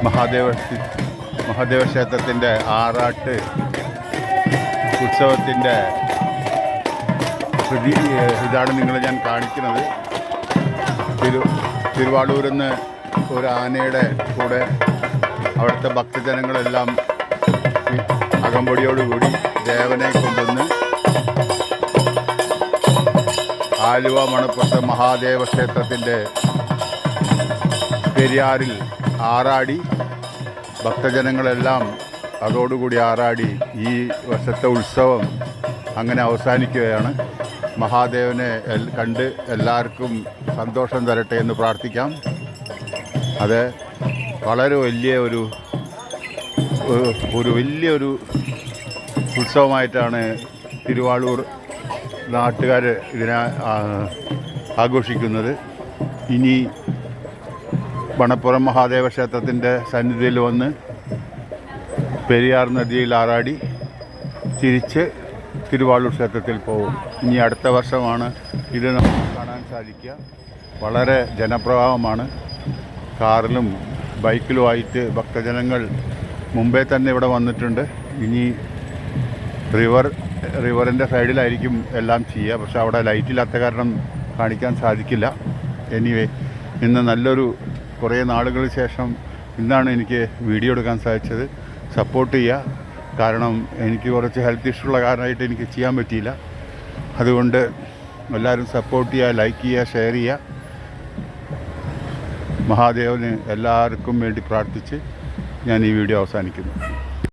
മഹാദേവ ക്ഷേത്രത്തിൻ്റെ ആറാട്ട് ഉത്സവത്തിൻ്റെ ഇതാണ് നിങ്ങൾ ഞാൻ കാണിക്കുന്നത്. തിരുവാളൂരിൽ നിന്ന് ഒരു ആനയുടെ കൂടെ അവിടുത്തെ ഭക്തജനങ്ങളെല്ലാം അകമ്പടിയോടുകൂടി ദേവനെ കൊണ്ടുവന്ന് ആലുവ മണപ്പുറത്തെ മഹാദേവ ക്ഷേത്രത്തിൻ്റെ പെരിയാറിൽ ആറാടി ഭക്തജനങ്ങളെല്ലാം അതോടുകൂടി ആറാടി ഈ വർഷത്തെ ഉത്സവം അങ്ങനെ അവസാനിക്കുകയാണ്. മഹാദേവനെ കണ്ട് എല്ലാവർക്കും സന്തോഷം തരട്ടെ എന്ന് പ്രാർത്ഥിക്കാം. അത് വളരെ വലിയൊരു ഉത്സവമായിട്ടാണ് തിരുവാളൂർ നാട്ടുകാർ ഇതിനെ ആഘോഷിക്കുന്നത്. ഇനി മണപ്പുറം മഹാദേവ ക്ഷേത്രത്തിൻ്റെ സന്നിധിയിൽ വന്ന് പെരിയാർ നദിയിൽ ആറാടി തിരിച്ച് തിരുവാളൂർ ക്ഷേത്രത്തിൽ പോകും. ഇനി അടുത്ത വർഷമാണ് ഇത് നമുക്ക് കാണാൻ സാധിക്കുക. വളരെ ജനപ്രവാഹമാണ്. കാറിലും ബൈക്കിലുമായിട്ട് ഭക്തജനങ്ങൾ മുമ്പേ തന്നെ ഇവിടെ വന്നിട്ടുണ്ട്. ഇനി റിവറിൻ്റെ സൈഡിലായിരിക്കും എല്ലാം ചെയ്യുക. പക്ഷെ അവിടെ ലൈറ്റില്ലാത്ത കാരണം കാണിക്കാൻ സാധിക്കില്ല. എനിവേ, ഇന്ന് കുറേ നാളുകൾക്ക് ശേഷം ഇന്നാണ് എനിക്ക് വീഡിയോ എടുക്കാൻ സാധിച്ചത്. സപ്പോർട്ട് ചെയ്യുക. കാരണം എനിക്ക് കുറച്ച് ഹെൽത്ത് ഇഷ്യൂ ഉള്ള കാരണമായിട്ട് എനിക്ക് ചെയ്യാൻ പറ്റിയില്ല. അതുകൊണ്ട് എല്ലാവരും സപ്പോർട്ട് ചെയ്യുക, ലൈക്ക് ചെയ്യുക, ഷെയർ ചെയ്യുക. മഹാദേവന് എല്ലാവർക്കും വേണ്ടി പ്രാർത്ഥിച്ച് ഞാൻ ഈ വീഡിയോ അവസാനിക്കുന്നു.